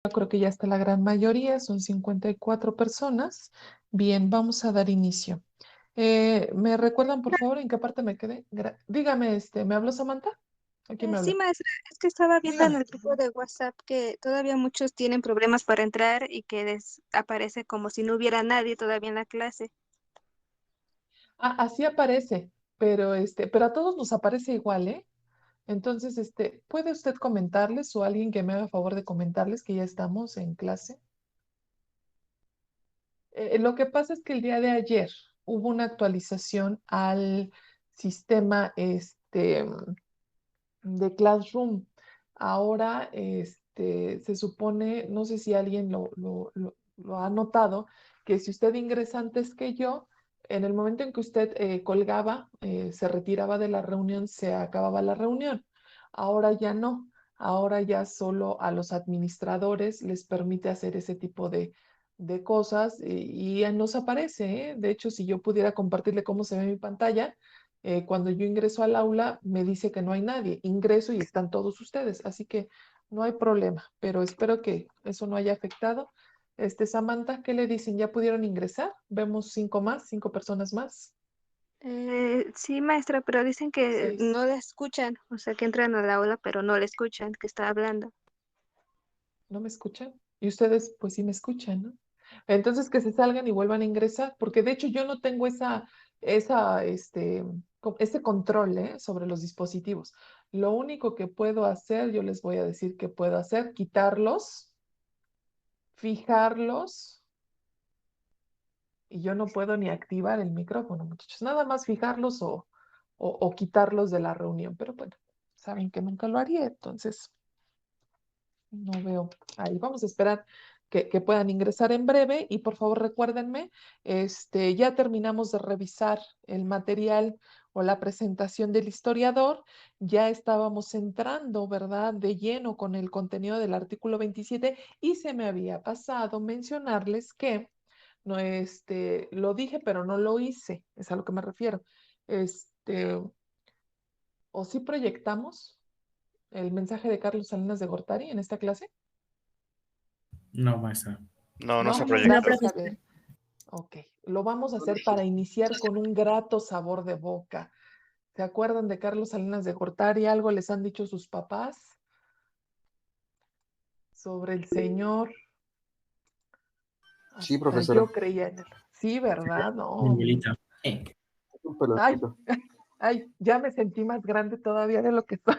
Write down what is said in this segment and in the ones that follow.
Yo creo que ya está la gran mayoría, son 54 personas. Bien, vamos a dar inicio. ¿Me recuerdan, por favor, en qué parte me quedé? Dígame, ¿me habló Samantha? ¿A quién me Sí, habló? maestra, es que estaba viendo en Dígame. el grupo de WhatsApp que todavía muchos tienen problemas para entrar y que les aparece como si no hubiera nadie todavía en la clase. Ah, así aparece, pero a todos nos aparece igual, ¿eh? Entonces, ¿puede usted comentarles o alguien que me haga favor de comentarles que ya estamos en clase? Lo que pasa es que el día de ayer hubo una actualización al sistema, de Classroom. Ahora, se supone, no sé si alguien lo ha notado, que si usted ingresa antes que yo, en el momento en que usted colgaba, se retiraba de la reunión, se acababa la reunión. Ahora ya no. Ahora ya solo a los administradores les permite hacer ese tipo de cosas y nos aparece, ¿eh? De hecho, si yo pudiera compartirle cómo se ve mi pantalla, cuando yo ingreso al aula, me dice que no hay nadie. Ingreso y están todos ustedes, así que no hay problema, pero espero que eso no haya afectado. Samantha, ¿qué le dicen? ¿Ya pudieron ingresar? Vemos 5 personas más. Sí, maestra, pero dicen que 6. no la escuchan, o sea, que entran a la aula, pero no la escuchan, que está hablando. ¿No me escuchan? Y ustedes, pues sí me escuchan, ¿no? Entonces que se salgan y vuelvan a ingresar, porque de hecho yo no tengo ese control, sobre los dispositivos. Lo único que puedo hacer, yo les voy a decir que puedo hacer, quitarlos, fijarlos, y yo no puedo ni activar el micrófono, muchachos. Nada más fijarlos o quitarlos de la reunión, pero bueno, saben que nunca lo haría, entonces no veo ahí. Vamos a esperar que puedan ingresar en breve y por favor recuérdenme, ya terminamos de revisar el material o la presentación del historiador, ya estábamos entrando, ¿verdad?, de lleno con el contenido del artículo 27 y se me había pasado mencionarles que, no, lo dije, pero no lo hice, es a lo que me refiero. O sí proyectamos el mensaje de Carlos Salinas de Gortari en esta clase. No, maestra. No, no se No, No, proyecta. vamos a profesora. ver. Ok, lo vamos a hacer para iniciar con un grato sabor de boca. ¿Se acuerdan de Carlos Salinas de Gortari? ¿Algo les han dicho sus papás sobre el señor? Sí, Hasta profesora. yo creía en él. Sí, ¿verdad? Mi No. abuelita. Un Ay, pelotito. ay, ya me sentí más grande todavía de lo que soy.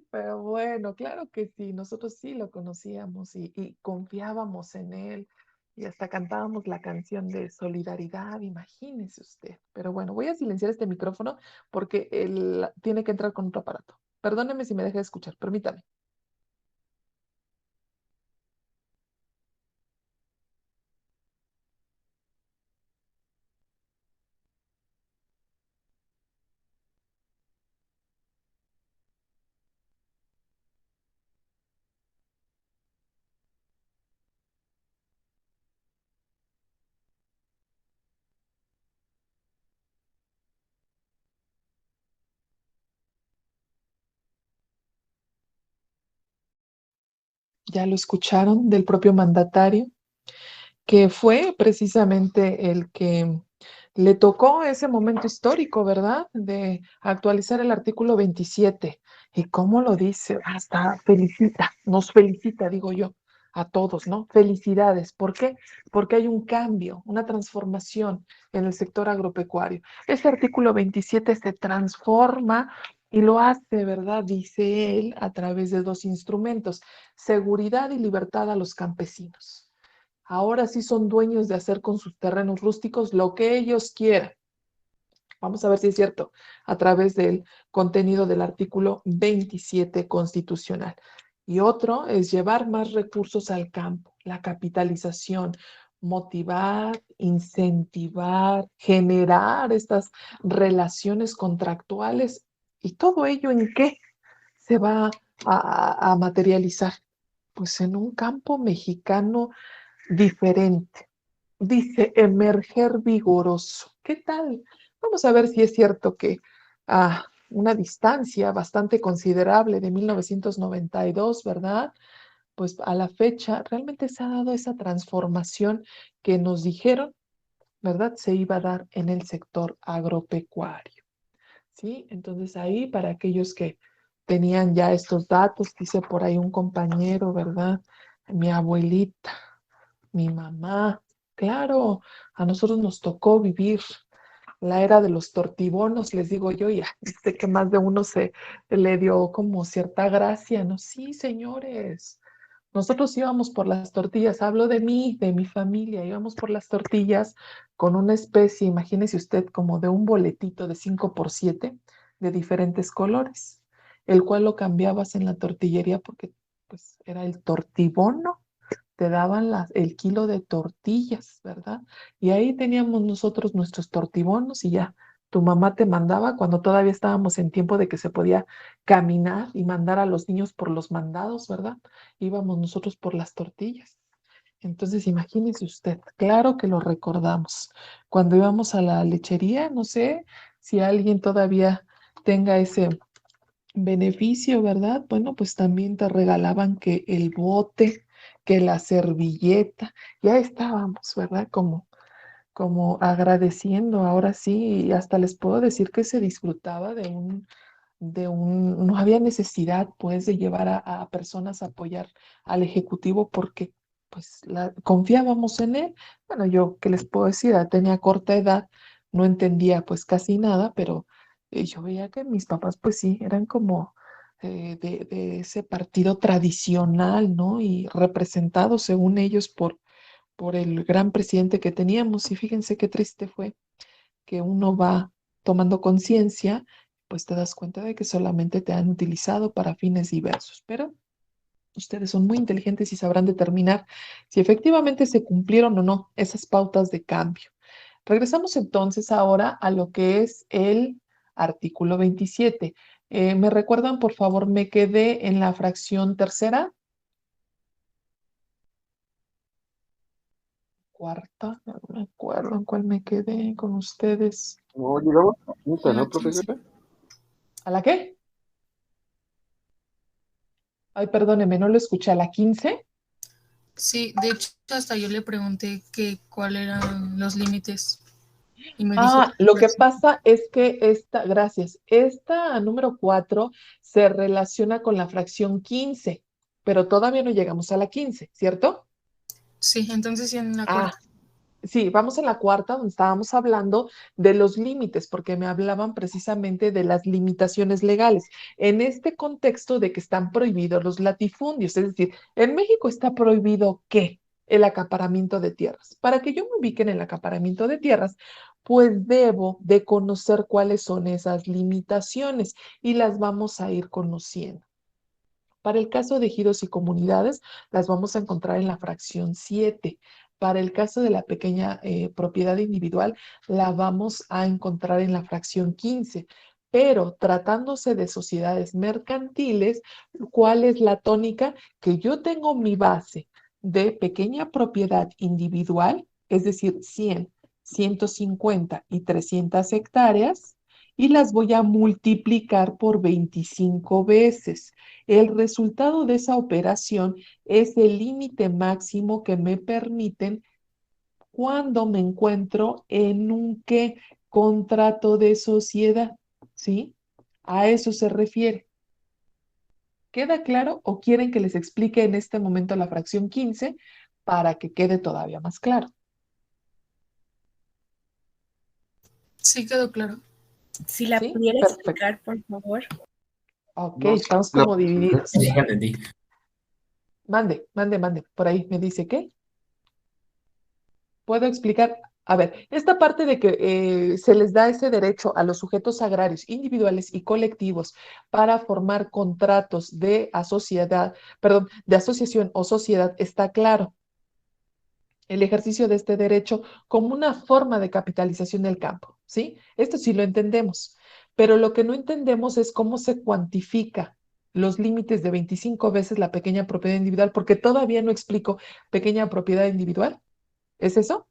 Pero bueno, claro que sí, nosotros sí lo conocíamos y confiábamos en él y hasta cantábamos la canción de solidaridad, imagínese usted. Pero bueno, voy a silenciar este micrófono porque él tiene que entrar con otro aparato. Perdóneme si me deja de escuchar, permítame. Ya lo escucharon del propio mandatario, que fue precisamente el que le tocó ese momento histórico, ¿verdad? De actualizar el artículo 27. ¿Y cómo lo dice? Hasta felicita, nos felicita, digo yo, a todos, ¿no? Felicidades. ¿Por qué? Porque hay un cambio, una transformación en el sector agropecuario. Ese artículo 27 se transforma y lo hace, ¿verdad? Dice él, a través de dos instrumentos, seguridad y libertad a los campesinos. Ahora sí son dueños de hacer con sus terrenos rústicos lo que ellos quieran. Vamos a ver si es cierto a través del contenido del artículo 27 constitucional. Y otro es llevar más recursos al campo, la capitalización, motivar, incentivar, generar estas relaciones contractuales. ¿Y todo ello en qué se va a materializar? Pues en un campo mexicano diferente. Dice emerger vigoroso. ¿Qué tal? Vamos a ver si es cierto que a una distancia bastante considerable de 1992, ¿verdad? pues a la fecha realmente se ha dado esa transformación que nos dijeron, ¿verdad? Se iba a dar en el sector agropecuario, ¿sí? Entonces ahí para aquellos que tenían ya estos datos, dice por ahí un compañero, ¿verdad? Mi abuelita, mi mamá, claro, a nosotros nos tocó vivir la era de los tortibonos, les digo yo, y sé que más de uno se le dio como cierta gracia, ¿no? Sí, señores, nosotros íbamos por las tortillas, hablo de mí, de mi familia, íbamos por las tortillas con una especie, imagínese usted, como de un boletito de 5 por 7 de diferentes colores, el cual lo cambiabas en la tortillería porque pues era el tortibono, te daban el kilo de tortillas, ¿verdad? Y ahí teníamos nosotros nuestros tortibonos y ya. Tu mamá te mandaba cuando todavía estábamos en tiempo de que se podía caminar y mandar a los niños por los mandados, ¿verdad? Íbamos nosotros por las tortillas. Entonces, imagínese usted, claro que lo recordamos. Cuando íbamos a la lechería, no sé si alguien todavía tenga ese beneficio, ¿verdad? Bueno, pues también te regalaban que el bote, que la servilleta, ya estábamos, ¿verdad? Como agradeciendo, ahora sí, y hasta les puedo decir que se disfrutaba no había necesidad pues de llevar a personas a apoyar al ejecutivo porque pues confiábamos en él. Bueno, yo, ¿qué les puedo decir? Tenía corta edad, no entendía pues casi nada, pero yo veía que mis papás pues sí, eran como de ese partido tradicional, ¿no? Y representados según ellos por el gran presidente que teníamos. Y fíjense qué triste fue que uno va tomando conciencia, pues te das cuenta de que solamente te han utilizado para fines diversos. Pero ustedes son muy inteligentes y sabrán determinar si efectivamente se cumplieron o no esas pautas de cambio. Regresamos entonces ahora a lo que es el artículo 27. ¿Me recuerdan, por favor? Me quedé en la fracción tercera, cuarta, no me acuerdo en cuál me quedé con ustedes. No llegamos a la quinta, En la ¿no, 15. profesora? ¿A la qué? Ay, perdóneme, no lo escuché. ¿A la 15? Sí, de hecho, hasta yo le pregunté que cuáles eran los límites y me dijo, Ah, lo que pasa es que gracias, esta número 4 se relaciona con la fracción 15, pero todavía no llegamos a la 15, ¿cierto? sí, entonces sí en la Ah, cuarta. sí, vamos en la cuarta donde estábamos hablando de los límites, porque me hablaban precisamente de las limitaciones legales. En este contexto de que están prohibidos los latifundios, es decir, en México está prohibido ¿qué? El acaparamiento de tierras. Para que yo me ubique en el acaparamiento de tierras, pues debo de conocer cuáles son esas limitaciones y las vamos a ir conociendo. Para el caso de ejidos y comunidades, las vamos a encontrar en la fracción 7. Para el caso de la pequeña propiedad individual, la vamos a encontrar en la fracción 15. Pero tratándose de sociedades mercantiles, ¿cuál es la tónica? Que yo tengo mi base de pequeña propiedad individual, es decir, 100, 150 y 300 hectáreas, y las voy a multiplicar por 25 veces. El resultado de esa operación es el límite máximo que me permiten cuando me encuentro en un ¿qué? Contrato de sociedad, ¿sí? A eso se refiere. ¿Queda claro o quieren que les explique en este momento la fracción 15 para que quede todavía más claro? Sí quedó claro. Si la ¿Sí? pudiera Perfecto. explicar, por favor. Ok, No, estamos la como profesora. divididos. Sí, ya entendí. Mande, mande, mande. Por ahí me dice qué. Puedo explicar. A ver, esta parte de que se les da ese derecho a los sujetos agrarios individuales y colectivos para formar contratos de perdón, de asociación o sociedad está claro. El ejercicio de este derecho como una forma de capitalización del campo, ¿sí? Esto sí lo entendemos, pero lo que no entendemos es cómo se cuantifica los límites de 25 veces la pequeña propiedad individual, porque todavía no explico pequeña propiedad individual. ¿Es eso?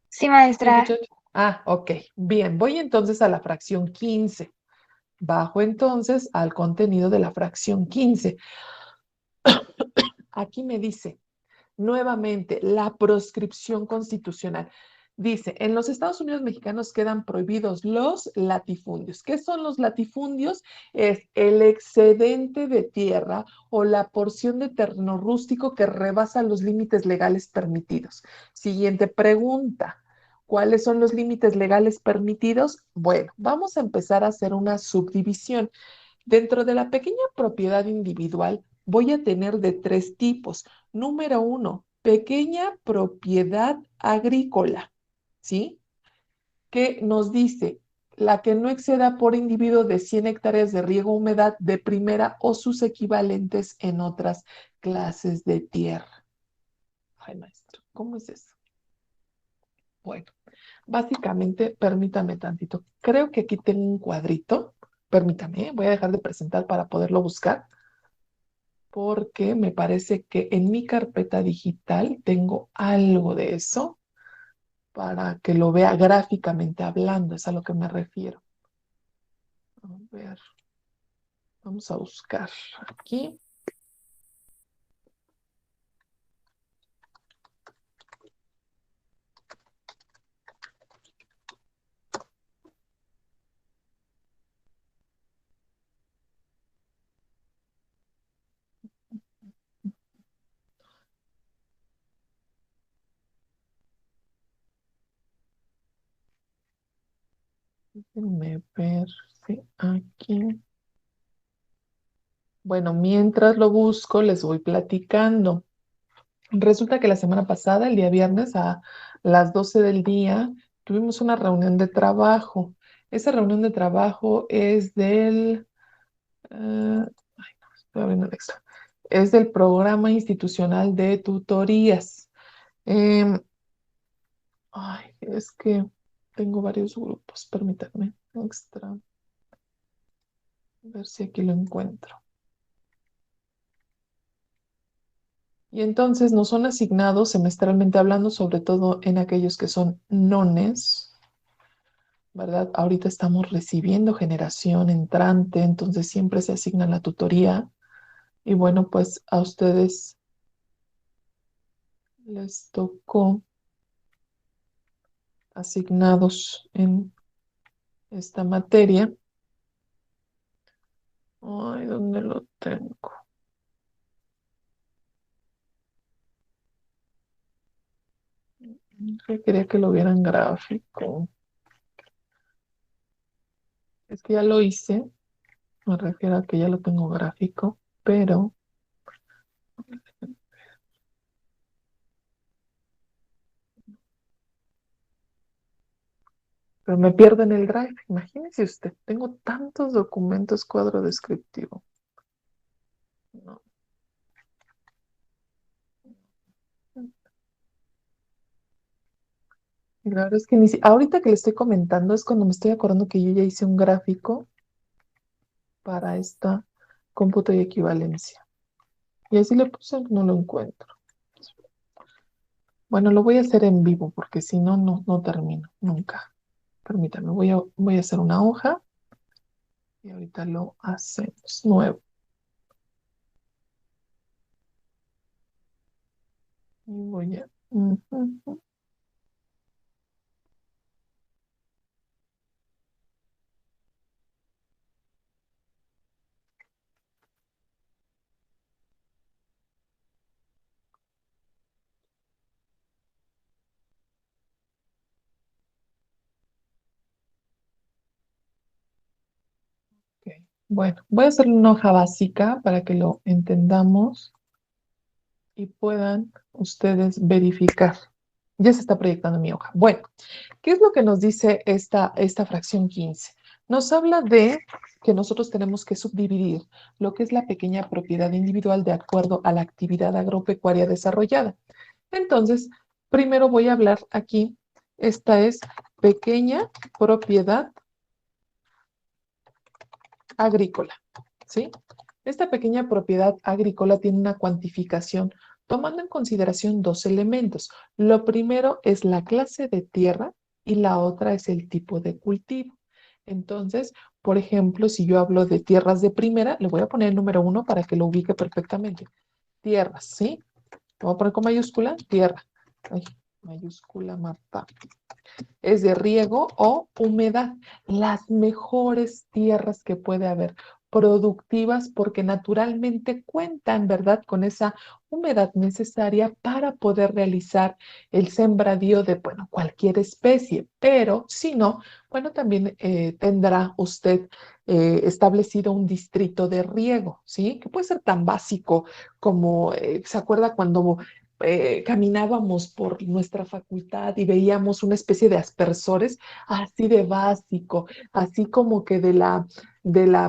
Sí, Sí, maestra. muchachos. Ah, ok. Bien, voy entonces a la fracción 15. Bajo entonces al contenido de la fracción 15. Aquí me dice nuevamente la proscripción constitucional. Dice, en los Estados Unidos mexicanos quedan prohibidos los latifundios. ¿Qué son los latifundios? Es el excedente de tierra o la porción de terreno rústico que rebasa los límites legales permitidos. Siguiente pregunta. ¿Cuáles son los límites legales permitidos? Bueno, vamos a empezar a hacer una subdivisión. Dentro de la pequeña propiedad individual voy a tener de tres tipos. Número uno, pequeña propiedad agrícola, ¿sí? Que nos dice la que no exceda por individuo de 100 hectáreas de riego humedad de primera o sus equivalentes en otras clases de tierra. Ay, maestro, ¿cómo es eso? Bueno, básicamente, permítame tantito. Creo que aquí tengo un cuadrito. Permítame, voy a dejar de presentar para poderlo buscar, porque me parece que en mi carpeta digital tengo algo de eso para que lo vea gráficamente hablando, es a lo que me refiero. A ver, vamos a buscar aquí. Déjenme ver si aquí. Bueno, mientras lo busco, les voy platicando. Resulta que la semana pasada, el día viernes, a las 12 del día, tuvimos una reunión de trabajo. Esa reunión de trabajo es del, estoy abriendo el extra, es del programa institucional de tutorías. Em, Ay, es que tengo varios grupos, permítanme, extra, a ver si aquí lo encuentro. Y entonces nos son asignados semestralmente hablando, sobre todo en aquellos que son nones, ¿verdad? Ahorita estamos recibiendo generación entrante, entonces siempre se asigna la tutoría. Y bueno, pues a ustedes les tocó asignados en esta materia. Ay, ¿dónde lo tengo? Yo quería que lo vieran gráfico. Es que ya lo hice, me refiero a que ya lo tengo gráfico, pero me pierdo en el Drive. Imagínese usted, tengo tantos documentos cuadro descriptivo. No. Y la verdad es que ahorita que le estoy comentando es cuando me estoy acordando que yo ya hice un gráfico para esta cómputo y equivalencia. Y así le puse, no lo encuentro. Bueno, lo voy a hacer en vivo porque si no, no termino nunca. Permítame, voy a hacer una hoja y ahorita lo hacemos nuevo. Y voy a... Ok. Bueno, voy a hacer una hoja básica para que lo entendamos y puedan ustedes verificar. Ya se está proyectando mi hoja. Bueno, ¿qué es lo que nos dice esta fracción 15? Nos habla de que nosotros tenemos que subdividir lo que es la pequeña propiedad individual de acuerdo a la actividad agropecuaria desarrollada. Entonces, primero voy a hablar aquí, esta es pequeña propiedad agrícola, ¿sí? Esta pequeña propiedad agrícola tiene una cuantificación tomando en consideración dos elementos. Lo primero es la clase de tierra y la otra es el tipo de cultivo. Entonces, por ejemplo, si yo hablo de tierras de primera, le voy a poner el número 1 para que lo ubique perfectamente. Tierras, ¿sí? Lo voy a poner con mayúscula, tierra. Ay, mayúscula, Marta. Es de riego o humedad. Las mejores tierras que puede haber, productivas porque naturalmente cuentan, ¿verdad?, con esa humedad necesaria para poder realizar el sembradío de, bueno, cualquier especie. Pero si no, bueno, también tendrá usted establecido un distrito de riego, ¿sí? Que puede ser tan básico como, ¿se acuerda cuando caminábamos por nuestra facultad y veíamos una especie de aspersores así de básico, así como que de la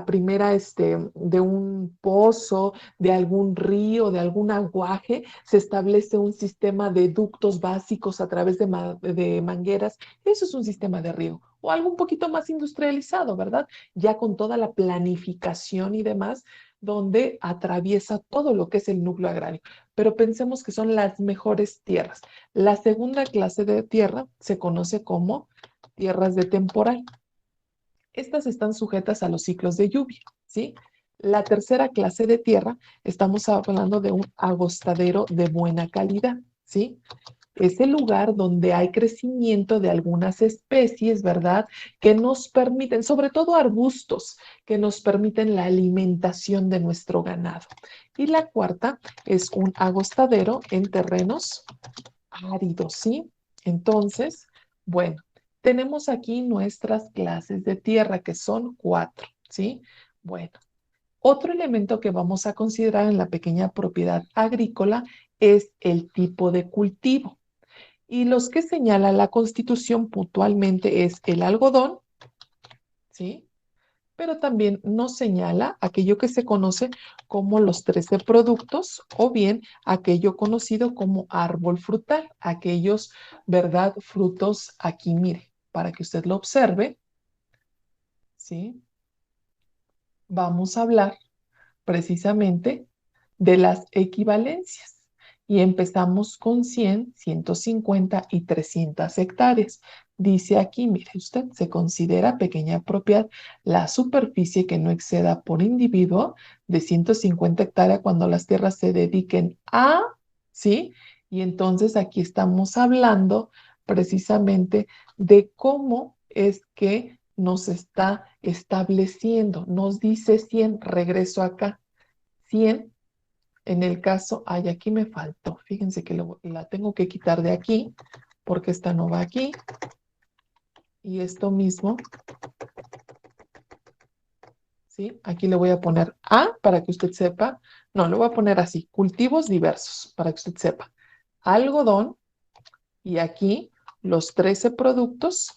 primera, de un pozo, de algún río, de algún aguaje, se establece un sistema de ductos básicos a través de mangueras? Eso es un sistema de riego. O algo un poquito más industrializado, ¿verdad? Ya con toda la planificación y demás, donde atraviesa todo lo que es el núcleo agrario. Pero pensemos que son las mejores tierras. La segunda clase de tierra se conoce como tierras de temporal. Estas están sujetas a los ciclos de lluvia, ¿sí? La tercera clase de tierra, estamos hablando de un agostadero de buena calidad, ¿sí? Es el lugar donde hay crecimiento de algunas especies, ¿verdad? Que nos permiten, sobre todo arbustos, que nos permiten la alimentación de nuestro ganado. Y la cuarta es un agostadero en terrenos áridos, ¿sí? Entonces, bueno, tenemos aquí nuestras clases de tierra, que son 4, ¿sí? Bueno, otro elemento que vamos a considerar en la pequeña propiedad agrícola es el tipo de cultivo. Y los que señala la Constitución puntualmente es el algodón, ¿sí? Pero también nos señala aquello que se conoce como los 13 productos o bien aquello conocido como árbol frutal, aquellos, ¿verdad? Frutos aquí, mire, para que usted lo observe, ¿sí? Vamos a hablar precisamente de las equivalencias. Y empezamos con 100, 150 y 300 hectáreas. Dice aquí, mire usted, se considera pequeña propiedad la superficie que no exceda por individuo de 150 hectáreas cuando las tierras se dediquen a, ¿sí? Y entonces aquí estamos hablando precisamente de cómo es que nos está estableciendo. Nos dice 100, regreso acá. 100 en el caso, ay, aquí me faltó. Fíjense que la tengo que quitar de aquí porque esta no va aquí. Y esto mismo, ¿sí? Aquí le voy a poner A para que usted sepa. No, le voy a poner así, cultivos diversos, para que usted sepa. Algodón y aquí los 13 productos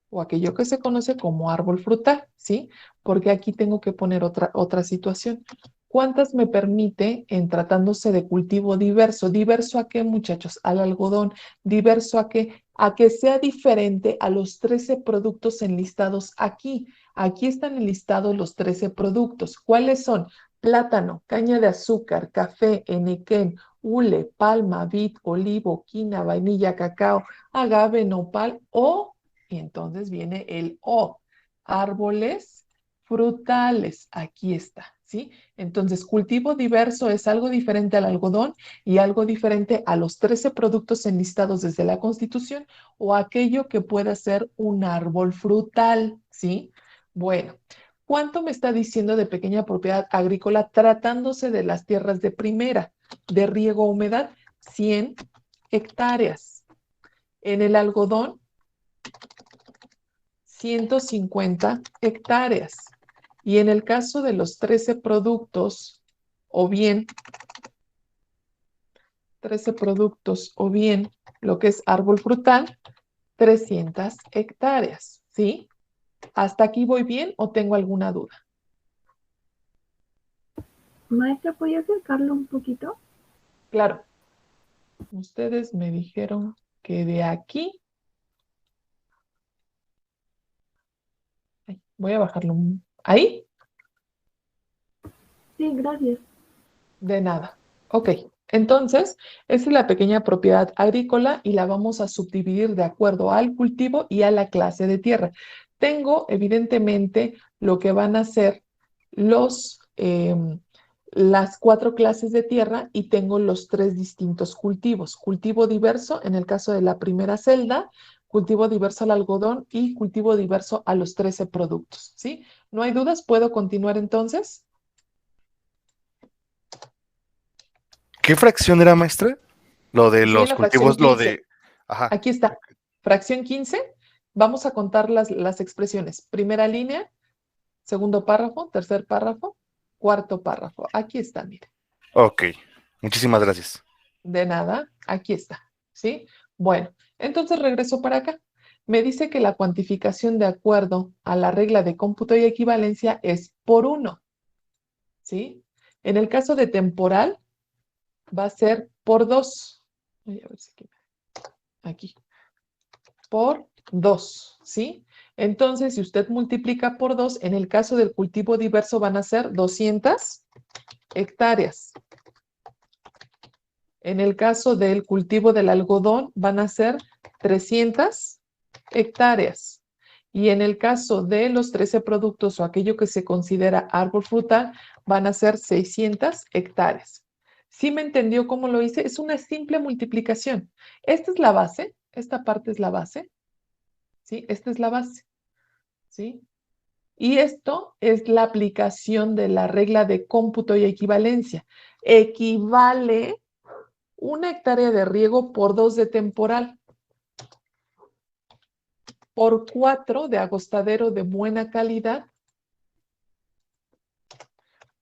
o aquello que se conoce como árbol frutal, ¿sí? Porque aquí tengo que poner otra situación. ¿Cuántas me permite en tratándose de cultivo diverso? ¿Diverso a qué, muchachos? Al algodón. ¿Diverso a qué? A que sea diferente a los 13 productos enlistados aquí. Aquí están enlistados los 13 productos. ¿Cuáles son? Plátano, caña de azúcar, café, enequén, hule, palma, vid, olivo, quina, vainilla, cacao, agave, nopal o, y entonces viene el O, árboles frutales. Aquí está, ¿sí? Entonces, cultivo diverso es algo diferente al algodón y algo diferente a los 13 productos enlistados desde la Constitución o aquello que pueda ser un árbol frutal, ¿sí? Bueno, ¿cuánto me está diciendo de pequeña propiedad agrícola tratándose de las tierras de primera, de riego o humedad? 100 hectáreas. En el algodón, 150 hectáreas. Y en el caso de los 13 productos, o bien 13 productos, o bien lo que es árbol frutal, 300 hectáreas, ¿sí? ¿Hasta aquí voy bien o tengo alguna duda? Maestra, ¿podría acercarlo un poquito? Claro, ustedes me dijeron que de aquí, ay, voy a bajarlo, ahí, Sí, gracias. de nada. Ok, Entonces, esa es la pequeña propiedad agrícola y la vamos a subdividir de acuerdo al cultivo y a la clase de tierra. Tengo, evidentemente, lo que van a ser los, las 4 clases de tierra y tengo los 3 distintos cultivos. Cultivo diverso en el caso de la primera celda, cultivo diverso al algodón y cultivo diverso a los 13 productos, ¿sí? ¿No hay dudas? ¿Puedo continuar entonces? ¿Qué fracción era, maestra? Lo de Estoy en los la fracción cultivos, lo 15. de... Ajá. Aquí está. Fracción 15. Vamos a contar las expresiones. Primera línea, segundo párrafo, tercer párrafo, cuarto párrafo. Aquí está, mire. Ok. Muchísimas gracias. De nada, aquí está. ¿Sí? Bueno, entonces regreso para acá. Me dice que la cuantificación de acuerdo a la regla de cómputo y equivalencia es por 1. ¿Sí? En el caso de temporal, va a ser por 2. Voy a ver si aquí. Por 2, ¿sí? Entonces, si usted multiplica por 2, en el caso del cultivo diverso van a ser 200 hectáreas. En el caso del cultivo del algodón van a ser 300 hectáreas. Y en el caso de los 13 productos o aquello que se considera árbol frutal, van a ser 600 hectáreas. ¿Sí me entendió cómo lo hice? Es una simple multiplicación. Esta es la base, esta parte es la base, ¿sí? Esta es la base, ¿sí? Y esto es la aplicación de la regla de cómputo y equivalencia. Equivale 1 hectárea de riego por 2 de temporal, por 4 de agostadero de buena calidad,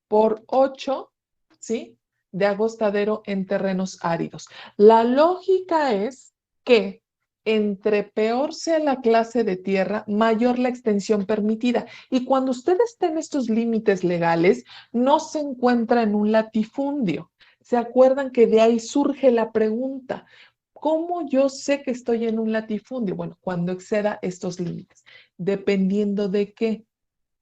por 8, ¿sí? De agostadero en terrenos áridos. La lógica es que entre peor sea la clase de tierra, mayor la extensión permitida. Y cuando usted está en estos límites legales, no se encuentra en un latifundio. ¿Se acuerdan que de ahí surge la pregunta? ¿Cómo yo sé que estoy en un latifundio? Bueno, cuando exceda estos límites, dependiendo de qué,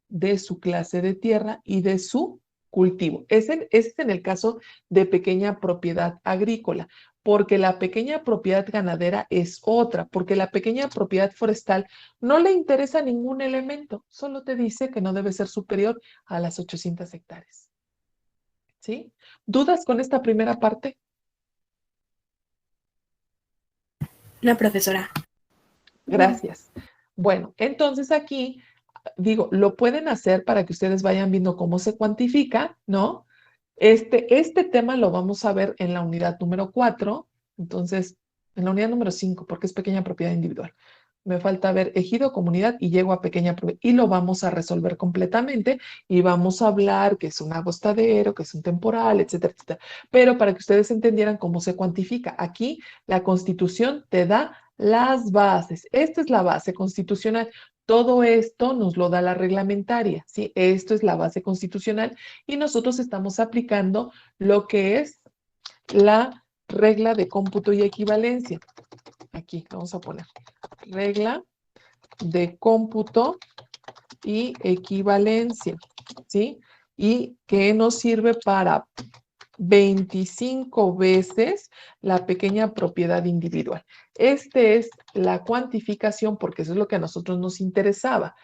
de su clase de tierra y de su cultivo. Ese es en el caso de pequeña propiedad agrícola, porque la pequeña propiedad ganadera es otra, porque la pequeña propiedad forestal no le interesa ningún elemento, solo te dice que no debe ser superior a las 800 hectáreas. ¿Sí? ¿Dudas con esta primera parte? No, profesora. Gracias. Bueno, entonces aquí digo, lo pueden hacer para que ustedes vayan viendo cómo se cuantifica, ¿no? Este tema lo vamos a ver en la unidad número 4, entonces, en la unidad número 5, porque es pequeña propiedad individual. Me falta ver ejido, comunidad y llego a pequeña propiedad. Y lo vamos a resolver completamente y vamos a hablar que es un agostadero, que es un temporal, etcétera, etcétera. Pero para que ustedes entendieran cómo se cuantifica, aquí la Constitución te da las bases. Esta es la base constitucional. Todo esto nos lo da la reglamentaria, ¿sí? Esto es la base constitucional y nosotros estamos aplicando lo que es la regla de cómputo y equivalencia. Aquí vamos a poner regla de cómputo y equivalencia, ¿sí? Y que nos sirve para 25 veces la pequeña propiedad individual. Esta es la cuantificación porque eso es lo que a nosotros nos interesaba.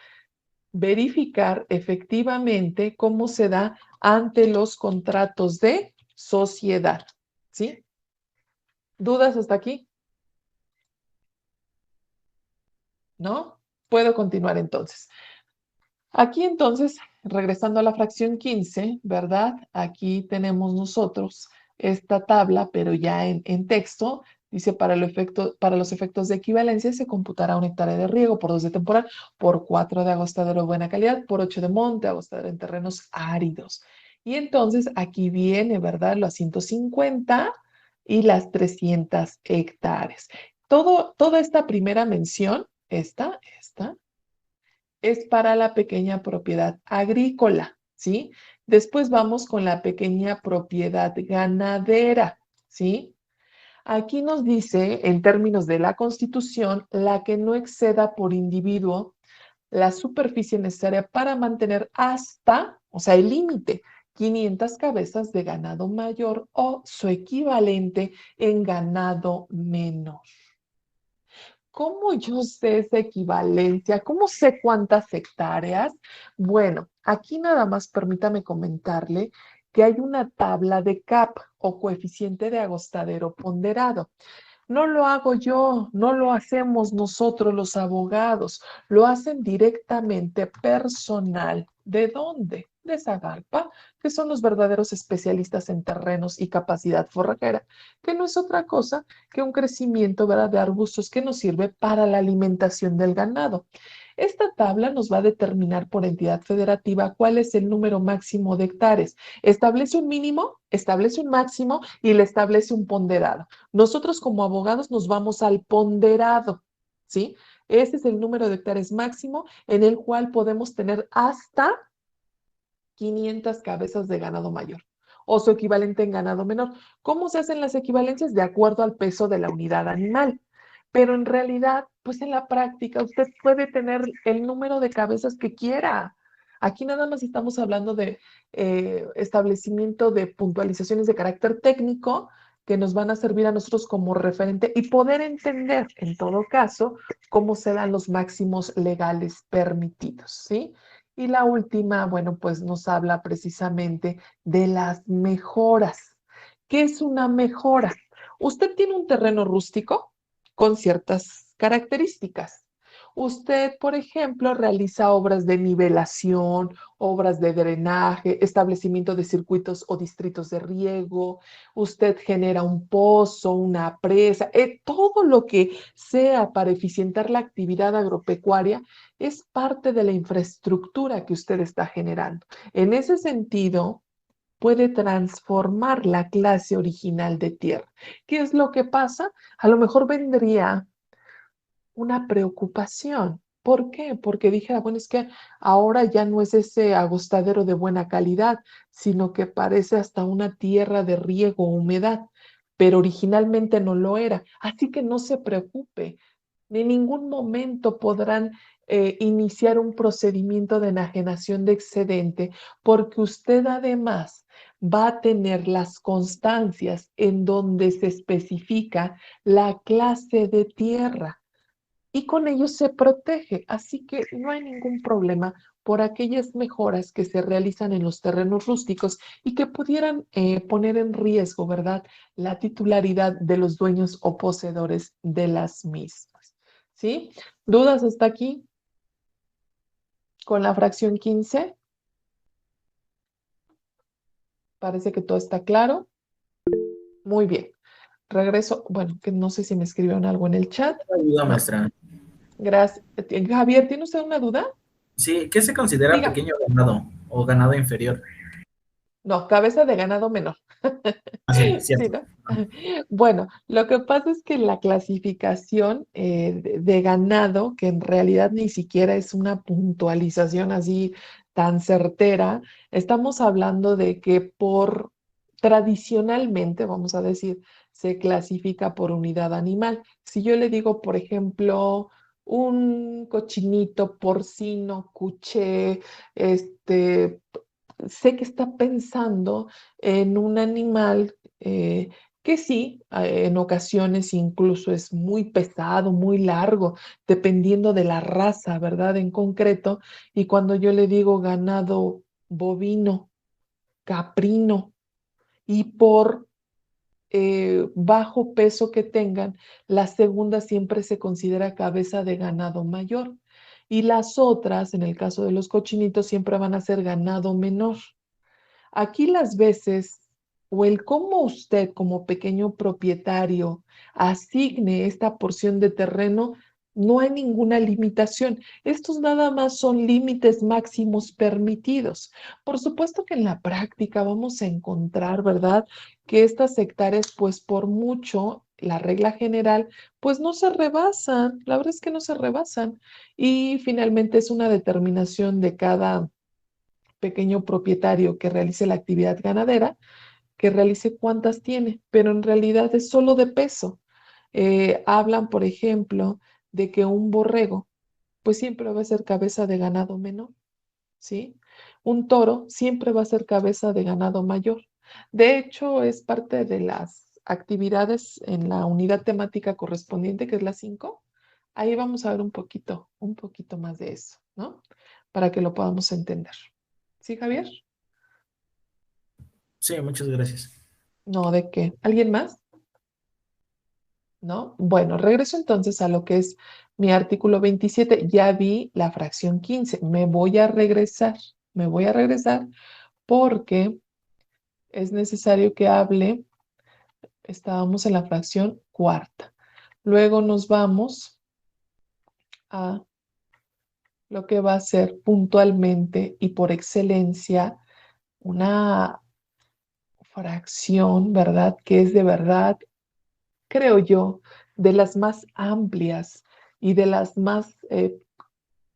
Verificar efectivamente cómo se da ante los contratos de sociedad, ¿sí? ¿Dudas hasta aquí? ¿No? Puedo continuar entonces. Aquí entonces, regresando a la fracción 15, ¿verdad? Aquí tenemos nosotros esta tabla, pero ya en texto. Dice, para los efectos de equivalencia se computará 1 hectárea de riego por 2 de temporal, por 4 de agostadero de buena calidad, por 8 de monte, agostadero en terrenos áridos. Y entonces aquí viene, ¿verdad? Los 150 y las 300 hectáreas. Toda esta primera mención, esta, es para la pequeña propiedad agrícola, ¿sí? Después vamos con la pequeña propiedad ganadera, ¿sí? Aquí nos dice, en términos de la Constitución, la que no exceda por individuo la superficie necesaria para mantener hasta, o sea, el límite, 500 cabezas de ganado mayor o su equivalente en ganado menor. ¿Cómo yo sé esa equivalencia? ¿Cómo sé cuántas hectáreas? Bueno, aquí nada más permítame comentarle que hay una tabla de CAP o coeficiente de agostadero ponderado. No lo hago yo, no lo hacemos nosotros los abogados, lo hacen directamente personal. ¿De dónde? De Zagalpa, que son los verdaderos especialistas en terrenos y capacidad forrajera, que no es otra cosa que un crecimiento, ¿verdad?, de arbustos que nos sirve para la alimentación del ganado. Esta tabla nos va a determinar por entidad federativa cuál es el número máximo de hectáreas. Establece un mínimo, establece un máximo y le establece un ponderado. Nosotros como abogados nos vamos al ponderado, ¿sí? Ese es el número de hectáreas máximo en el cual podemos tener hasta 500 cabezas de ganado mayor o su equivalente en ganado menor. ¿Cómo se hacen las equivalencias? De acuerdo al peso de la unidad animal. Pero en realidad, pues en la práctica, usted puede tener el número de cabezas que quiera. Aquí nada más estamos hablando de establecimiento de puntualizaciones de carácter técnico que nos van a servir a nosotros como referente y poder entender, en todo caso, cómo se dan los máximos legales permitidos, ¿sí? Y la última, bueno, pues nos habla precisamente de las mejoras. ¿Qué es una mejora? Usted tiene un terreno rústico con ciertas características. Usted, por ejemplo, realiza obras de nivelación, obras de drenaje, establecimiento de circuitos o distritos de riego. Usted genera un pozo, una presa, todo lo que sea para eficientar la actividad agropecuaria es parte de la infraestructura que usted está generando. En ese sentido, puede transformar la clase original de tierra. ¿Qué es lo que pasa? A lo mejor vendría una preocupación. ¿Por qué? Porque dije, bueno, es que ahora ya no es ese agostadero de buena calidad, sino que parece hasta una tierra de riego o humedad, pero originalmente no lo era. Así que no se preocupe, en ningún momento podrán iniciar un procedimiento de enajenación de excedente porque usted además va a tener las constancias en donde se especifica la clase de tierra y con ello se protege. Así que no hay ningún problema por aquellas mejoras que se realizan en los terrenos rústicos y que pudieran poner en riesgo, ¿verdad?, la titularidad de los dueños o poseedores de las mismas. ¿Sí? ¿Dudas hasta aquí con la fracción 15? Parece que todo está claro. Muy bien. Regreso, bueno, que no sé si me escribieron algo en el chat. Ayuda, No, maestra. gracias. Javier, ¿tiene usted una duda? Sí, ¿qué se considera Diga. pequeño ganado o ganado inferior? No, cabeza de ganado menor. Ah, sí, Sí, cierto. ¿no? Bueno, lo que pasa es que la clasificación de ganado, que en realidad ni siquiera es una puntualización así tan certera, estamos hablando de que por tradicionalmente, vamos a decir, se clasifica por unidad animal. Si yo le digo, por ejemplo, un cochinito, porcino, cuché, sé que está pensando en un animal que sí, en ocasiones incluso es muy pesado, muy largo, dependiendo de la raza, ¿verdad? En concreto, y cuando yo le digo ganado bovino, caprino, y por bajo peso que tengan, la segunda siempre se considera cabeza de ganado mayor. Y las otras, en el caso de los cochinitos, siempre van a ser ganado menor. Aquí las veces o el cómo usted como pequeño propietario asigne esta porción de terreno, no hay ninguna limitación. Estos nada más son límites máximos permitidos. Por supuesto que en la práctica vamos a encontrar, ¿verdad?, que estas hectáreas, pues por mucho, la regla general, pues no se rebasan. La verdad es que no se rebasan. Y finalmente es una determinación de cada pequeño propietario que realice la actividad ganadera, que realice cuántas tiene, pero en realidad es solo de peso. Hablan, por ejemplo, de que un borrego, pues siempre va a ser cabeza de ganado menor. ¿sí? Un toro siempre va a ser cabeza de ganado mayor. De hecho, es parte de las actividades en la unidad temática correspondiente, que es la 5. Ahí vamos a ver un poquito más de eso, ¿no? Para que lo podamos entender. ¿Sí, Javier? Sí, muchas gracias. No, ¿de qué? ¿Alguien más? ¿No? Bueno, regreso entonces a lo que es mi artículo 27. Ya vi la fracción 15. Me voy a regresar porque es necesario que hable. Estábamos en la fracción cuarta. Luego nos vamos a lo que va a ser puntualmente y por excelencia una fracción, ¿verdad? Que es de verdad, creo yo, de las más amplias y de las más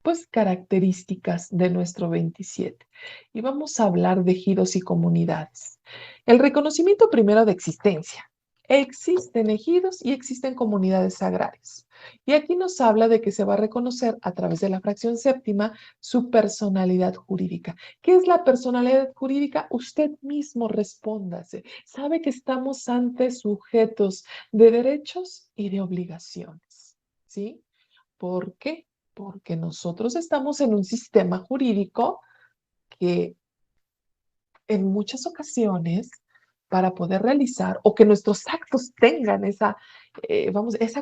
pues características de nuestro 27. Y vamos a hablar de ejidos y comunidades. El reconocimiento primero de existencia. Existen ejidos y existen comunidades agrarias. Y aquí nos habla de que se va a reconocer a través de la fracción séptima su personalidad jurídica. ¿Qué es la personalidad jurídica? Usted mismo respóndase. Sabe que estamos ante sujetos de derechos y de obligaciones. ¿Sí? ¿Por qué? Porque nosotros estamos en un sistema jurídico que en muchas ocasiones, para poder realizar o que nuestros actos tengan esa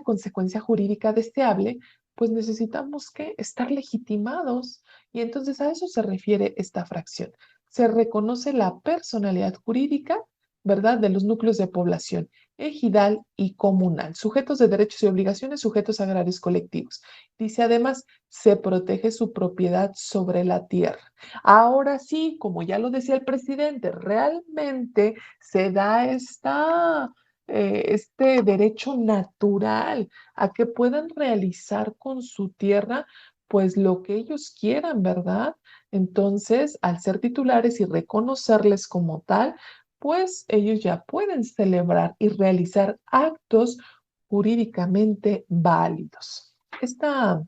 consecuencia jurídica deseable, pues necesitamos que estar legitimados. Y entonces a eso se refiere esta fracción. Se reconoce la personalidad jurídica, ¿verdad?, de los núcleos de población ejidal y comunal, sujetos de derechos y obligaciones, sujetos agrarios colectivos. Dice además, se protege su propiedad sobre la tierra. Ahora sí, como ya lo decía el presidente, realmente se da este derecho natural a que puedan realizar con su tierra pues lo que ellos quieran, ¿verdad? Entonces, al ser titulares y reconocerles como tal, pues ellos ya pueden celebrar y realizar actos jurídicamente válidos. Esta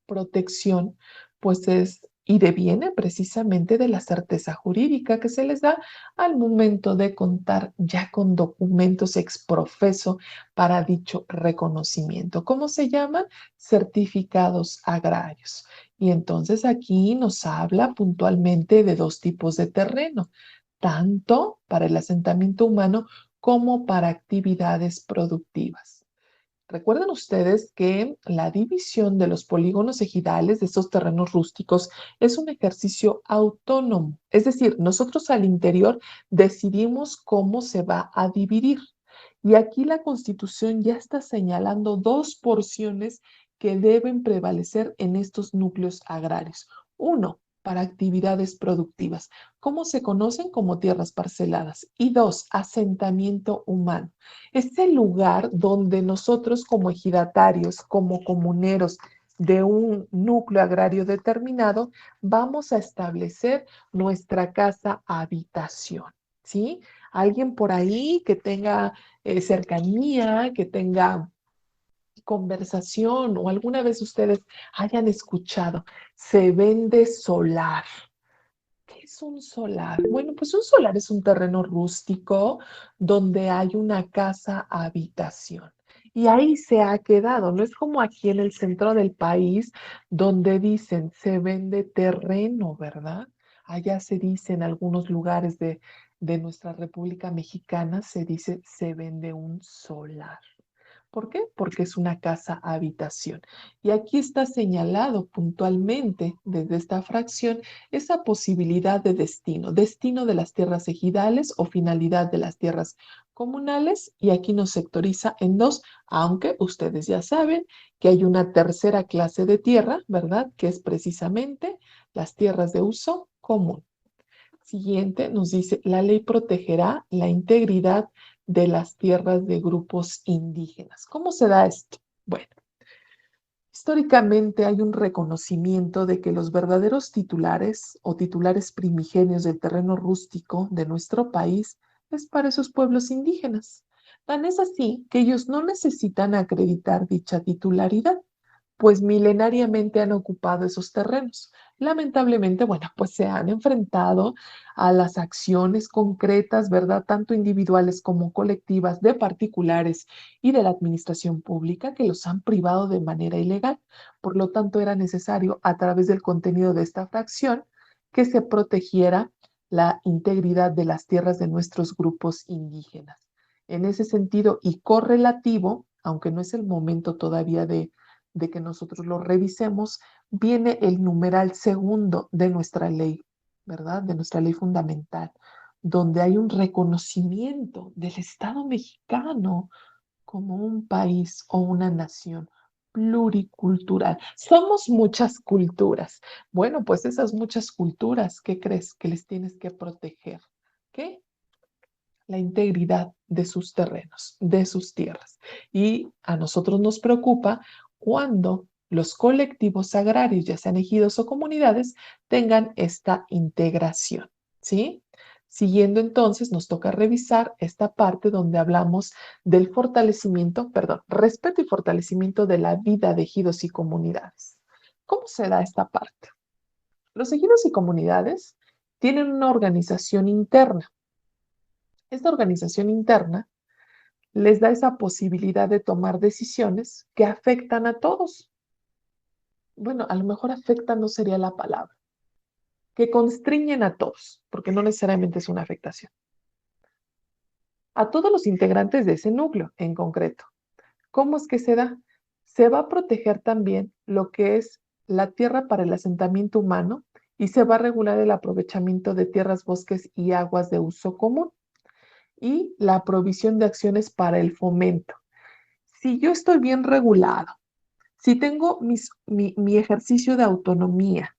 protección, pues es y deviene precisamente de la certeza jurídica que se les da al momento de contar ya con documentos exprofeso para dicho reconocimiento. ¿Cómo se llaman? Certificados agrarios. Y entonces aquí nos habla puntualmente de dos tipos de terreno, tanto para el asentamiento humano como para actividades productivas. Recuerden ustedes que la división de los polígonos ejidales de estos terrenos rústicos es un ejercicio autónomo, es decir, nosotros al interior decidimos cómo se va a dividir. Y aquí la Constitución ya está señalando dos porciones que deben prevalecer en estos núcleos agrarios. Uno, para actividades productivas, ¿cómo se conocen? Como tierras parceladas. Y dos, asentamiento humano. Es el lugar donde nosotros como ejidatarios, como comuneros de un núcleo agrario determinado, vamos a establecer nuestra casa habitación, ¿sí? Alguien por ahí que tenga cercanía, que tenga conversación o alguna vez ustedes hayan escuchado, se vende solar. ¿Qué es un solar? Bueno, pues un solar es un terreno rústico donde hay una casa habitación. Y ahí se ha quedado. No es como aquí en el centro del país donde dicen se vende terreno, ¿verdad? Allá se dice en algunos lugares de nuestra República Mexicana, se dice se vende un solar. ¿Por qué? Porque es una casa habitación. Y aquí está señalado puntualmente desde esta fracción esa posibilidad de destino de las tierras ejidales o finalidad de las tierras comunales. Y aquí nos sectoriza en dos, aunque ustedes ya saben que hay una tercera clase de tierra, ¿verdad? Que es precisamente las tierras de uso común. Siguiente nos dice, la ley protegerá la integridad de las tierras de grupos indígenas. ¿Cómo se da esto? Bueno, históricamente hay un reconocimiento de que los verdaderos titulares o titulares primigenios del terreno rústico de nuestro país es para esos pueblos indígenas. Tan es así que ellos no necesitan acreditar dicha titularidad, pues milenariamente han ocupado esos terrenos. lamentablemente, bueno, pues se han enfrentado a las acciones concretas, ¿verdad? Tanto individuales como colectivas de particulares y de la administración pública que los han privado de manera ilegal. Por lo tanto, era necesario, a través del contenido de esta fracción, que se protegiera la integridad de las tierras de nuestros grupos indígenas. En ese sentido y correlativo, aunque no es el momento todavía de que nosotros lo revisemos, viene el numeral segundo de nuestra ley, ¿verdad? De nuestra ley fundamental, donde hay un reconocimiento del Estado mexicano como un país o una nación pluricultural. Somos muchas culturas. Bueno, pues esas muchas culturas, ¿qué crees que les tienes que proteger? ¿Qué? La integridad de sus terrenos, de sus tierras. Y a nosotros nos preocupa cuando los colectivos agrarios, ya sean ejidos o comunidades, tengan esta integración, ¿sí? Siguiendo entonces, nos toca revisar esta parte donde hablamos del fortalecimiento, perdón, respeto y fortalecimiento de la vida de ejidos y comunidades. ¿Cómo se da esta parte? Los ejidos y comunidades tienen una organización interna. Esta organización interna les da esa posibilidad de tomar decisiones que afectan a todos. Bueno, a lo mejor afectan no sería la palabra, que constriñen a todos, porque no necesariamente es una afectación. A todos los integrantes de ese núcleo en concreto. ¿Cómo es que se da? Se va a proteger también lo que es la tierra para el asentamiento humano y se va a regular el aprovechamiento de tierras, bosques y aguas de uso común y la provisión de acciones para el fomento. Si yo estoy bien regulado, si tengo mi ejercicio de autonomía,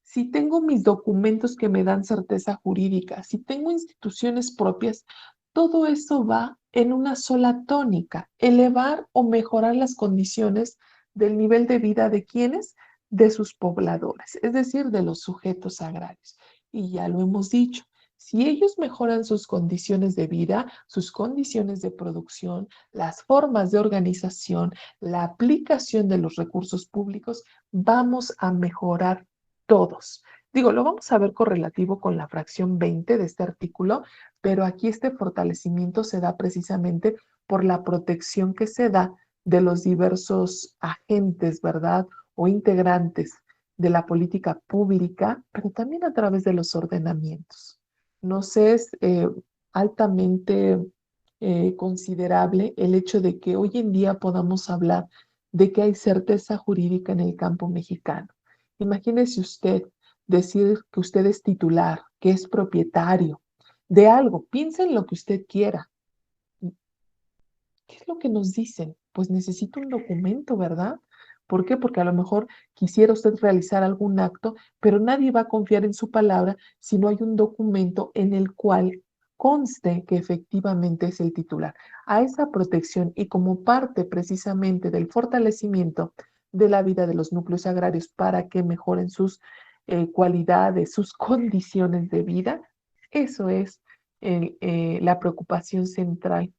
si tengo mis documentos que me dan certeza jurídica, si tengo instituciones propias, todo eso va en una sola tónica, elevar o mejorar las condiciones del nivel de vida de quienes, de sus pobladores, es decir, de los sujetos agrarios. Y ya lo hemos dicho, si ellos mejoran sus condiciones de vida, sus condiciones de producción, las formas de organización, la aplicación de los recursos públicos, vamos a mejorar todos. Digo, lo vamos a ver correlativo con la fracción 20 de este artículo, pero aquí este fortalecimiento se da precisamente por la protección que se da de los diversos agentes, ¿verdad? O integrantes de la política pública, pero también a través de los ordenamientos. Nos es altamente considerable el hecho de que hoy en día podamos hablar de que hay certeza jurídica en el campo mexicano. Imagínese usted decir que usted es titular, que es propietario de algo. Piense en lo que usted quiera. ¿Qué es lo que nos dicen? Pues necesito un documento, ¿verdad? ¿Por qué? Porque a lo mejor quisiera usted realizar algún acto, pero nadie va a confiar en su palabra si no hay un documento en el cual conste que efectivamente es el titular. A esa protección y como parte precisamente del fortalecimiento de la vida de los núcleos agrarios para que mejoren sus cualidades, sus condiciones de vida, eso es la preocupación central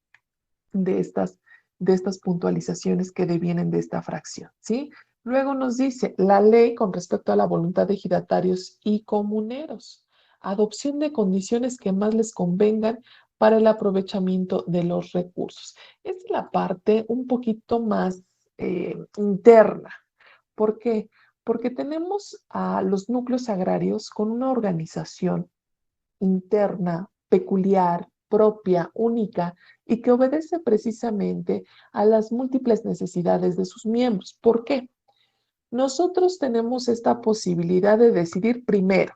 de estas puntualizaciones que devienen de esta fracción, ¿sí? Luego nos dice la ley con respecto a la voluntad de ejidatarios y comuneros. Adopción de condiciones que más les convengan para el aprovechamiento de los recursos. Esta es la parte un poquito más interna. ¿Por qué? Porque tenemos a los núcleos agrarios con una organización interna, peculiar, propia, única y que obedece precisamente a las múltiples necesidades de sus miembros. ¿Por qué? Nosotros tenemos esta posibilidad de decidir primero.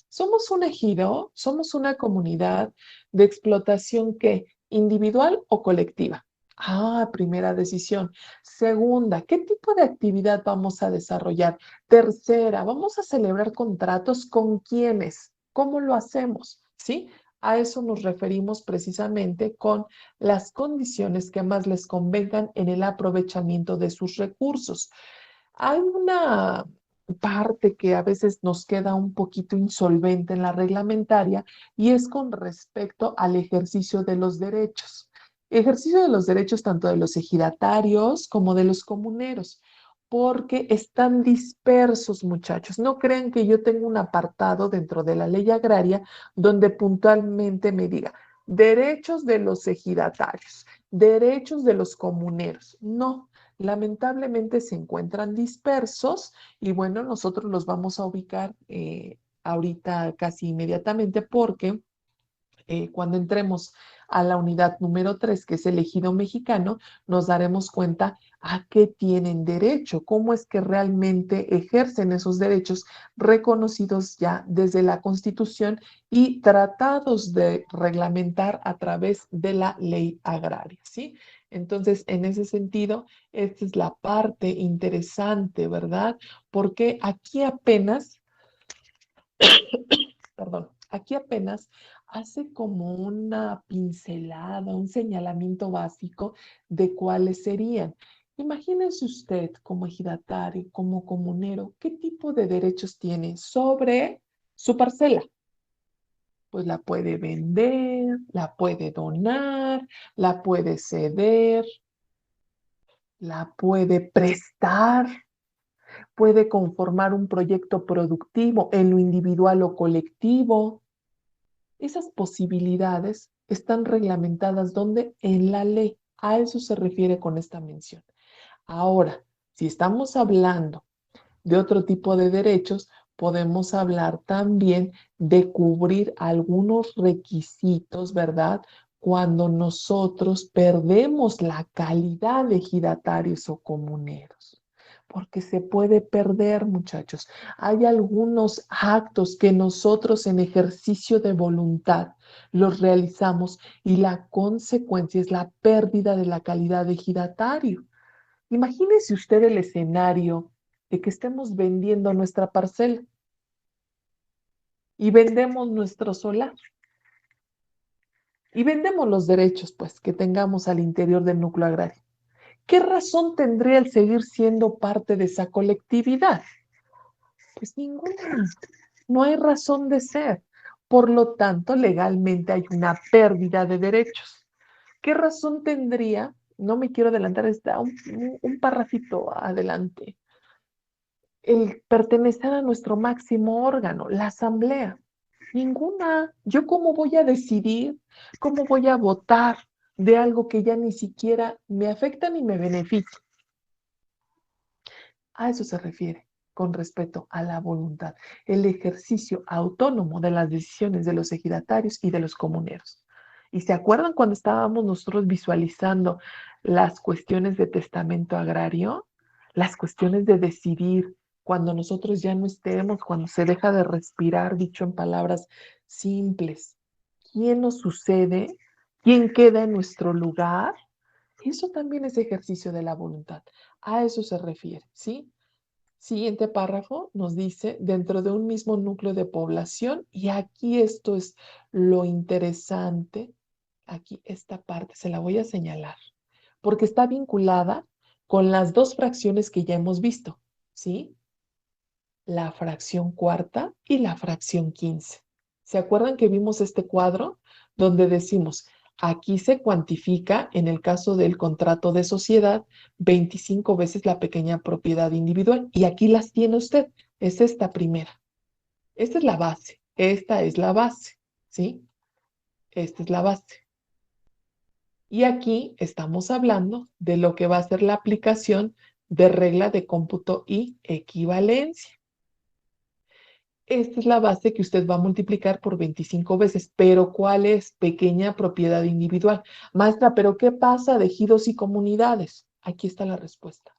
¿Somos un ejido? ¿Somos una comunidad de explotación qué? ¿Individual o colectiva? Ah, primera decisión. Segunda, ¿qué tipo de actividad vamos a desarrollar? Tercera, ¿vamos a celebrar contratos con quiénes? ¿Cómo lo hacemos? ¿Sí? A eso nos referimos precisamente con las condiciones que más les convengan en el aprovechamiento de sus recursos. Hay una parte que a veces nos queda un poquito insolvente en la reglamentaria y es con respecto al ejercicio de los derechos. Ejercicio de los derechos tanto de los ejidatarios como de los comuneros. porque están dispersos, muchachos. No crean que yo tengo un apartado dentro de la ley agraria donde puntualmente me diga derechos de los ejidatarios, derechos de los comuneros. No, lamentablemente se encuentran dispersos y bueno, nosotros los vamos a ubicar ahorita casi inmediatamente porque cuando entremos a la unidad número 3, que es el ejido mexicano, nos daremos cuenta a qué tienen derecho, cómo es que realmente ejercen esos derechos reconocidos ya desde la Constitución y tratados de reglamentar a través de la ley agraria, ¿sí? Entonces, en ese sentido, esta es la parte interesante, ¿verdad? Porque aquí apenas, perdón, aquí apenas hace como una pincelada, un señalamiento básico de cuáles serían. Imagínese usted como ejidatario, como comunero, qué tipo de derechos tiene sobre su parcela. Pues la puede vender, la puede donar, la puede ceder, la puede prestar, puede conformar un proyecto productivo en lo individual o colectivo. Esas posibilidades están reglamentadas donde en la ley. A eso se refiere con esta mención. Ahora, si estamos hablando de otro tipo de derechos, podemos hablar también de cubrir algunos requisitos, ¿verdad? Cuando nosotros perdemos la calidad de ejidatarios o comuneros. Porque se puede perder, muchachos. Hay algunos actos que nosotros en ejercicio de voluntad los realizamos y la consecuencia es la pérdida de la calidad de ejidatario. Imagínese usted el escenario de que estemos vendiendo nuestra parcela y vendemos nuestro solar y vendemos los derechos pues que tengamos al interior del núcleo agrario. ¿Qué razón tendría el seguir siendo parte de esa colectividad? Pues ninguna. No hay razón de ser. Por lo tanto, legalmente hay una pérdida de derechos. ¿Qué razón tendría? No me quiero adelantar, está un parrafito adelante. El pertenecer a nuestro máximo órgano, la asamblea. Ninguna. ¿Yo cómo voy a decidir? ¿Cómo voy a votar de algo que ya ni siquiera me afecta ni me beneficia? A eso se refiere con respecto a la voluntad, el ejercicio autónomo de las decisiones de los ejidatarios y de los comuneros. ¿Y se acuerdan cuando estábamos nosotros visualizando las cuestiones de testamento agrario? Las cuestiones de decidir cuando nosotros ya no estemos, cuando se deja de respirar, dicho en palabras simples. ¿Quién nos sucede? ¿Quién queda en nuestro lugar? Eso también es ejercicio de la voluntad. A eso se refiere, ¿sí? Siguiente párrafo nos dice, dentro de un mismo núcleo de población, y aquí esto es lo interesante, aquí esta parte se la voy a señalar, porque está vinculada con las dos fracciones que ya hemos visto, ¿sí? La fracción cuarta y la fracción 15. ¿Se acuerdan que vimos este cuadro donde decimos, aquí se cuantifica, en el caso del contrato de sociedad, 25 veces la pequeña propiedad individual? Y aquí las tiene usted. Es esta primera. Esta es la base. Esta es la base. ¿Sí? Esta es la base. Y aquí estamos hablando de lo que va a ser la aplicación de regla de cómputo y equivalencia. Esta es la base que usted va a multiplicar por 25 veces. Pero ¿cuál es? Pequeña propiedad individual. Maestra, ¿pero qué pasa de ejidos y comunidades? Aquí está la respuesta.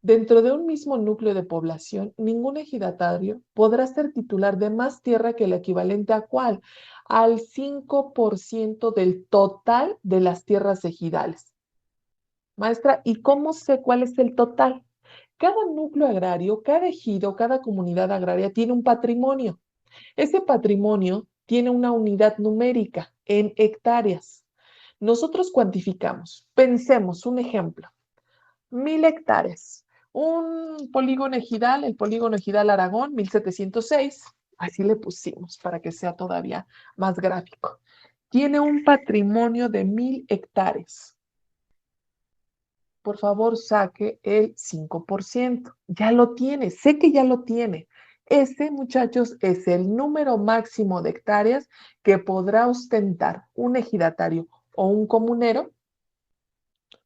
Dentro de un mismo núcleo de población, ningún ejidatario podrá ser titular de más tierra que el equivalente a ¿cuál? Al 5% del total de las tierras ejidales. Maestra, ¿y cómo sé cuál es el total? Cada núcleo agrario, cada ejido, cada comunidad agraria tiene un patrimonio. Ese patrimonio tiene una unidad numérica en hectáreas. Nosotros cuantificamos, pensemos un ejemplo, 1000 hectáreas. Un polígono ejidal, el polígono ejidal Aragón, 1706, así le pusimos para que sea todavía más gráfico. Tiene un patrimonio de 1000 hectáreas. por favor saque el 5%. Ya lo tiene, sé que ya lo tiene. Este, muchachos, es el número máximo de hectáreas que podrá ostentar un ejidatario o un comunero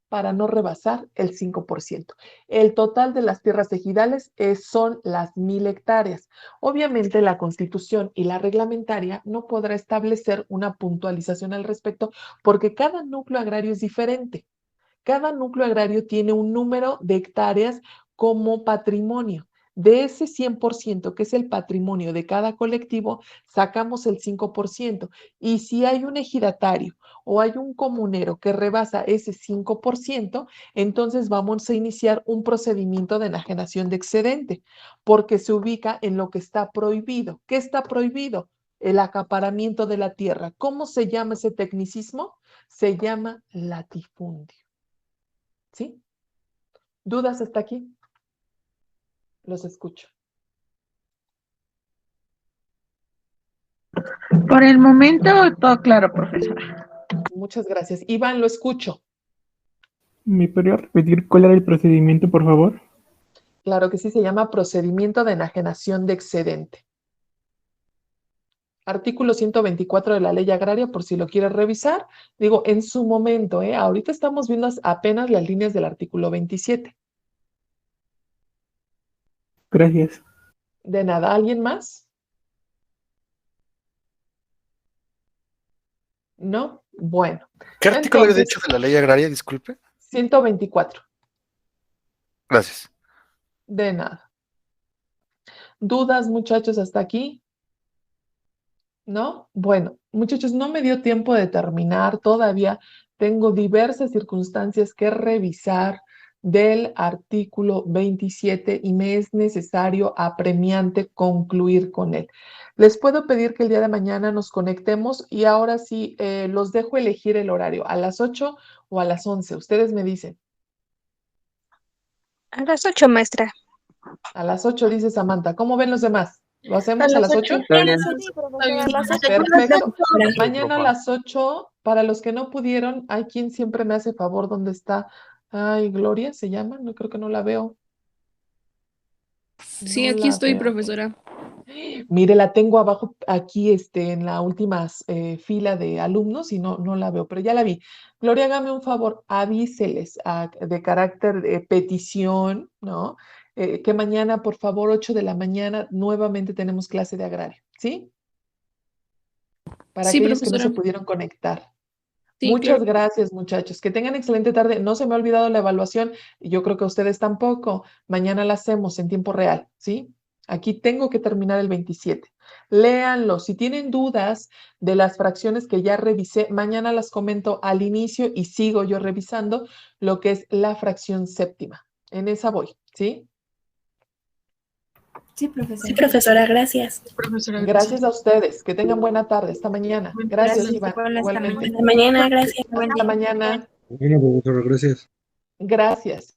para no rebasar el 5%. El total de las tierras ejidales son las 1,000 hectáreas. Obviamente la Constitución y la reglamentaria no podrá establecer una puntualización al respecto porque cada núcleo agrario es diferente. Cada núcleo agrario tiene un número de hectáreas como patrimonio. De ese 100%, que es el patrimonio de cada colectivo, sacamos el 5%. Y si hay un ejidatario o hay un comunero que rebasa ese 5%, entonces vamos a iniciar un procedimiento de enajenación de excedente, porque se ubica en lo que está prohibido. ¿Qué está prohibido? El acaparamiento de la tierra. ¿Cómo se llama ese tecnicismo? Se llama latifundio. ¿Sí? ¿Dudas hasta aquí? Los escucho. Por el momento, todo claro, profesora. Muchas gracias. Iván, lo escucho. ¿Me podría repetir cuál era el procedimiento, por favor? Claro que sí, se llama procedimiento de enajenación de excedente. Artículo 124 de la Ley Agraria, por si lo quieres revisar. Digo, en su momento, ahorita estamos viendo apenas las líneas del artículo 27. Gracias. De nada, ¿alguien más? ¿No? Bueno. ¿Qué artículo había Entonces, dicho de la ley agraria? Disculpe. 124. Gracias. De nada. ¿Dudas, muchachos, hasta aquí? ¿No? Bueno, muchachos, no me dio tiempo de terminar. Todavía tengo diversas circunstancias que revisar del artículo 27 y me es necesario apremiante concluir con él. Les puedo pedir que el día de mañana nos conectemos y ahora sí los dejo elegir el horario, a las 8 o a las 11. Ustedes me dicen. A las 8, maestra. A las 8 dice Samantha. ¿Cómo ven los demás? ¿Lo hacemos a las 8? Está bien. Sí, profesora, a las 8. Perfecto. Mañana a las 8, para los que no pudieron, hay quien siempre me hace favor, ¿dónde está? Ay, Gloria se llama, no creo que no la veo. Sí, No aquí la estoy, veo. profesora. Mire, la tengo abajo aquí, en la última fila de alumnos y no la veo, pero ya la vi. Gloria, hágame un favor, avíseles de carácter de petición, ¿no? Que mañana, por favor, 8 de la mañana, nuevamente tenemos clase de agrario, ¿sí? Para Sí, aquellos que no se profesora. pudieron conectar. Sí, Muchas claro. gracias, muchachos. Que tengan excelente tarde. No se me ha olvidado la evaluación y yo creo que a ustedes tampoco. Mañana la hacemos en tiempo real, ¿sí? Aquí tengo que terminar el 27. Léanlo. Si tienen dudas de las fracciones que ya revisé, mañana las comento al inicio y sigo yo revisando lo que es la fracción séptima. En esa voy, ¿sí? Sí, profesora. Sí, profesora, gracias. Profesora, Gracias a ustedes. Que tengan buena tarde. Hasta mañana. Gracias, Gracias, Iván. igual, hasta Igualmente. mañana. Hasta mañana, gracias. Buen Hasta día. mañana. Bueno, profesora, gracias. Gracias.